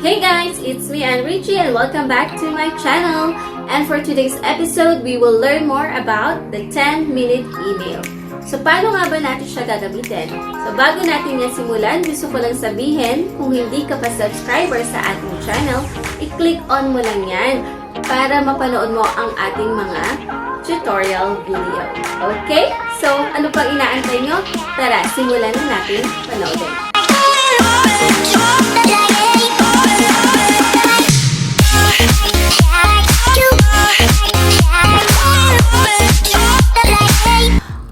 Hey guys, it's me and Ritchie and welcome back to my channel. And for today's episode, we will learn more about the 10-minute email. So paano nga ba natin siya gagamitin? So bago natin yan simulan, gusto ko lang sabihin, kung hindi ka pa subscriber sa ating channel, i-click on mo lang yan para mapanood mo ang ating mga tutorial video. Okay? So ano pang inaantay nyo? Tara, simulan na natin panoodin.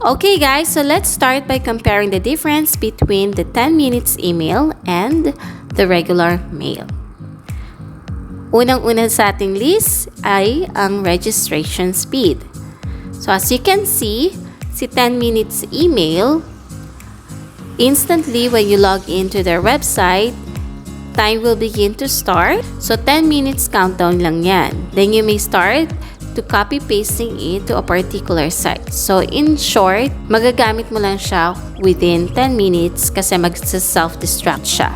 Okay guys, so let's start by comparing the difference between the 10 minutes email and the regular mail. Unang-una sa ating list ay ang registration speed. So as you can see, si 10 minutes email, instantly when you log into their website, time will begin to start. So 10 minutes countdown lang yan. Then you may start to copy pasting it to a particular site. So in short, magagamit mo lang siya within 10 minutes kasi mag-self-destruct siya.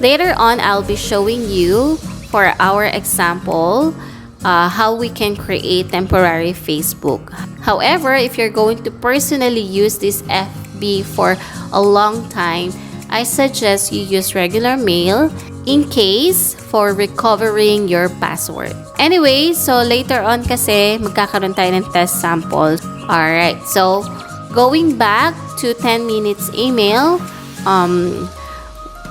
Later on, I'll be showing you for our example how we can create temporary Facebook. However, if you're going to personally use this FB for a long time, I suggest you use regular mail in case for recovering your password. Anyway, so later on kasi magkakaroon tayo ng test sample. Alright, so going back to 10 minutes email,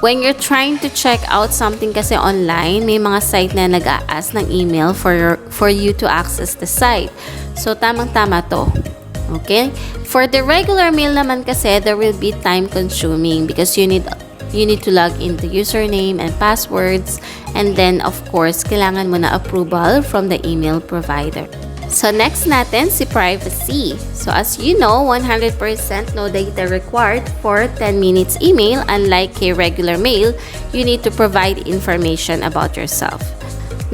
when you're trying to check out something kasi online, may mga site na nag-a-ask ng email for you to access the site. So tamang-tama to. Okay? For the regular mail naman kasi, there will be time consuming because you need to log into username and passwords, and then of course kailangan mo na approval from the email provider. So next natin si privacy. So as you know, 100% no data required for 10 minutes email. Unlike a regular mail, you need to provide information about yourself.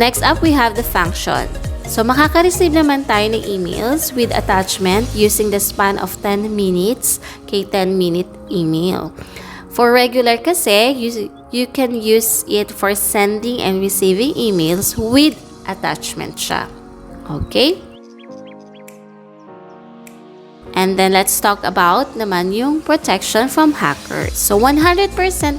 Next up, we have the function. So makaka-receive naman tayo ng emails with attachment using the span of 10 minutes kay 10-minute email. For regular kasi, you can use it for sending and receiving emails with attachment siya. Okay? And then let's talk about naman yung protection from hackers. So 100%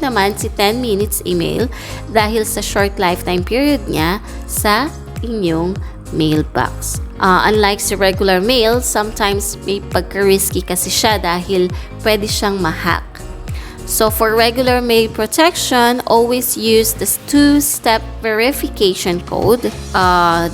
naman si 10 minutes email dahil sa short lifetime period niya sa inyong mailbox. Unlike sa regular mail, sometimes may pagka-risky kasi siya dahil pwede siyang ma-hack. So for regular mail protection, always use the two-step verification code.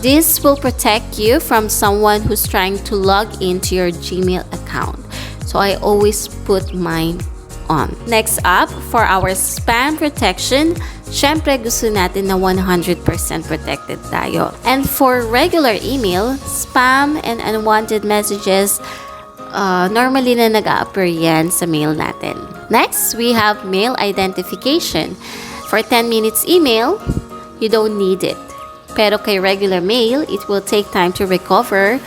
This will protect you from someone who's trying to log into your Gmail account. So I always put mine on. Next up, for our spam protection, syempre gusto natin na 100% protected tayo. And for regular email, spam and unwanted messages, normally na nag-a-appear yan sa mail natin. Next, we have mail identification. For 10 minutes email, you don't need it. Pero kay regular mail, it will take time to recover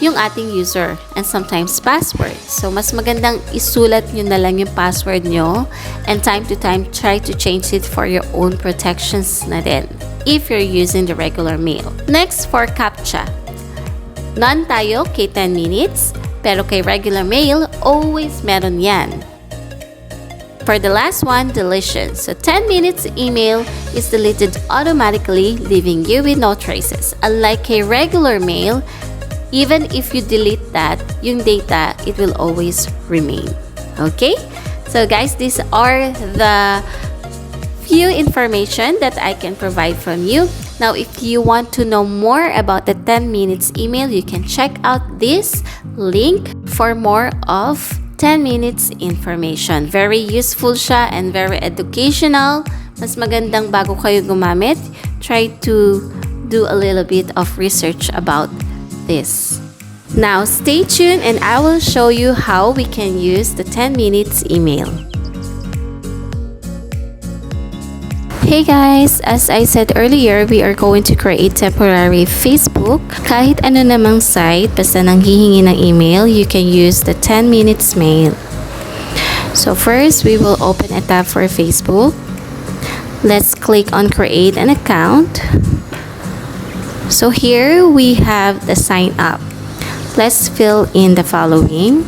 yung ating user and sometimes password. So, mas magandang isulat nyo na lang yung password nyo and time to time, try to change it for your own protections na din if you're using the regular mail. Next, for CAPTCHA. None tayo kay 10 minutes, pero kay regular mail, always meron yan. For the last one, deletion. So 10 minutes email is deleted automatically, leaving you with no traces. Unlike a regular mail, even if you delete that, yung data, it will always remain. Okay? So guys, these are the few information that I can provide from you. Now, if you want to know more about the 10 minutes email, you can check out this link for more of 10 minutes information. Very useful siya and very educational. Mas magandang bago kayo gumamit, try to do a little bit of research about this. Now, stay tuned and I will show you how we can use the 10 minutes email. Hey guys! As I said earlier, we are going to create temporary Facebook. Kahit ano namang site, basta nanghihingi ng email, you can use the 10 minutes mail. So first, we will open a tab for Facebook. let's click on create an account. So here we have the sign up. Let's fill in the following,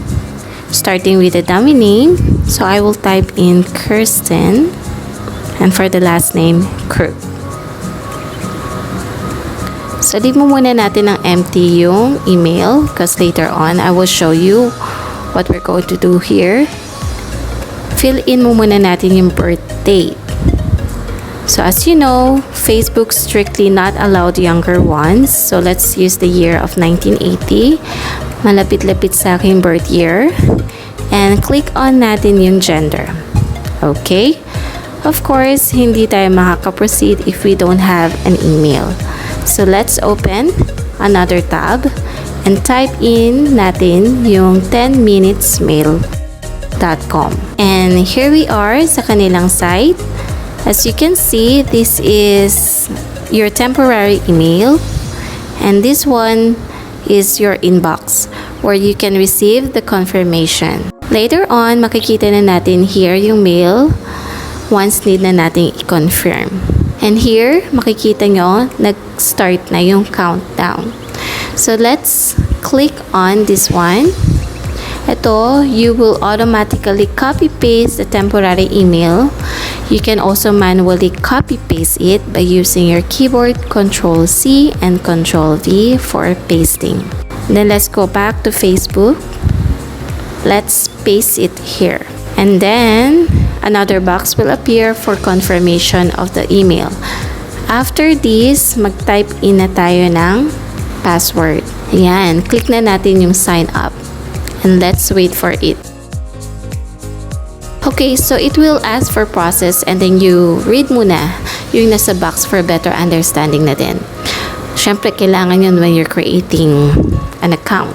starting with the dummy name. So I will type in Kirsten, and for the last name, Crook. So leave mo muna natin ng empty yung email because later on I will show you what we're going to do here. Fill in mo muna natin yung birth date. So as you know, Facebook strictly not allowed younger ones. So let's use the year of 1980. Malapit-lapit sa aking birth year. And click on natin yung gender. Okay? Of course, hindi tayo makaka-proceed if we don't have an email. So let's open another tab and type in natin yung 10minutesmail.com. And here we are sa kanilang site. As you can see, this is your temporary email, and this one is your inbox where you can receive the confirmation. Later on, makikita na natin here yung mail once need na nating i-confirm. And here, makikita nyo, nag-start na yung countdown. So let's click on this one. Ito, you will automatically copy-paste the temporary email. You can also manually copy-paste it by using your keyboard Ctrl-C and Ctrl-V for pasting. Then let's go back to Facebook. Let's paste it here. And then, another box will appear for confirmation of the email. After this, mag-type in na tayo ng password. Ayan, click na natin yung sign up. And let's wait for it. Okay, so it will ask for process and then you read muna yung nasa box for better understanding na din. Siyempre, kailangan yun when you're creating an account.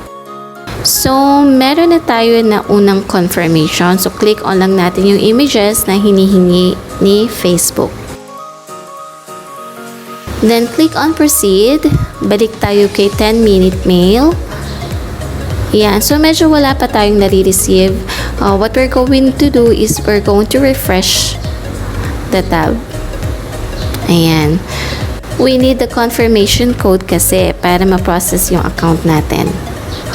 So, meron na tayo na unang confirmation. So, click on lang natin yung images na hinihingi ni Facebook. Then, click on proceed. Balik tayo kay 10-minute mail. Yan. So, medyo wala pa tayong nare-receive. What we're going to do is we're going to refresh the tab. Ayan. We need the confirmation code kasi para ma-process yung account natin.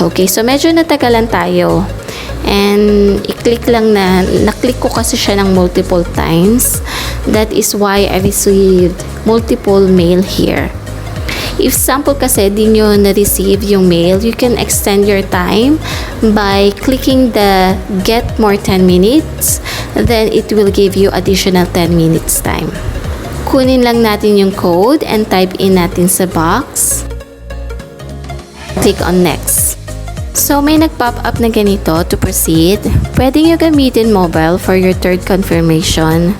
Okay, so medyo natagalan tayo. And i-click lang na, na-click ko kasi siya ng multiple times. That is why I received multiple mail here. If sample kasi di nyo na-receive yung mail, you can extend your time by clicking the get more 10 minutes. Then it will give you additional 10 minutes time. Kunin lang natin yung code and type in natin sa box. Click on next. So may nag-pop up na ganito to proceed. Pwede nyo gamitin mobile for your third confirmation.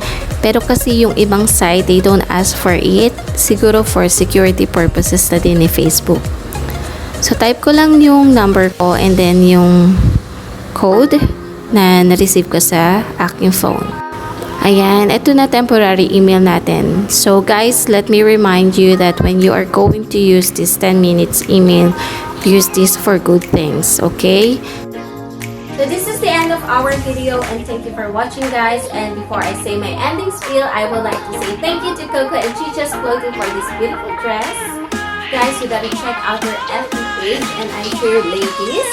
Pero kasi yung ibang site, they don't ask for it. Siguro for security purposes na din ni Facebook. So type ko lang yung number ko and then yung code na na-receive ko sa aking phone. Ayan, ito na temporary email natin. So guys, let me remind you that when you are going to use this 10 minutes email, use this for good things, okay? So this is the end of our video and thank you for watching, guys. And before I say my ending spiel, I would like to say thank you to Coco and Chicha's Clothing for this beautiful dress. Guys, you gotta check out their FB page and I'm sure ladies,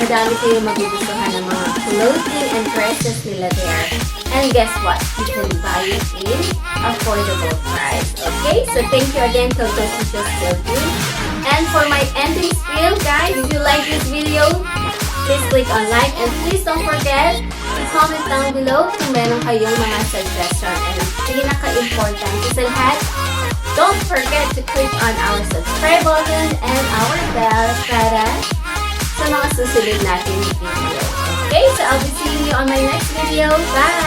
madami kayo magugustuhan ng mga clothing and dresses nila there. And guess what? You can buy it in affordable price. Okay? So thank you again, Coco Chicha's Clothing. And for my ending spiel, guys, if you like this video, please click on like and please don't forget to comment down below kung meron kayong mga suggestion. And pinaka-important sa lahat, don't forget to click on our subscribe button and our bell para sa mga susunod natin video. Okay, so I'll be seeing you on my next video. Bye!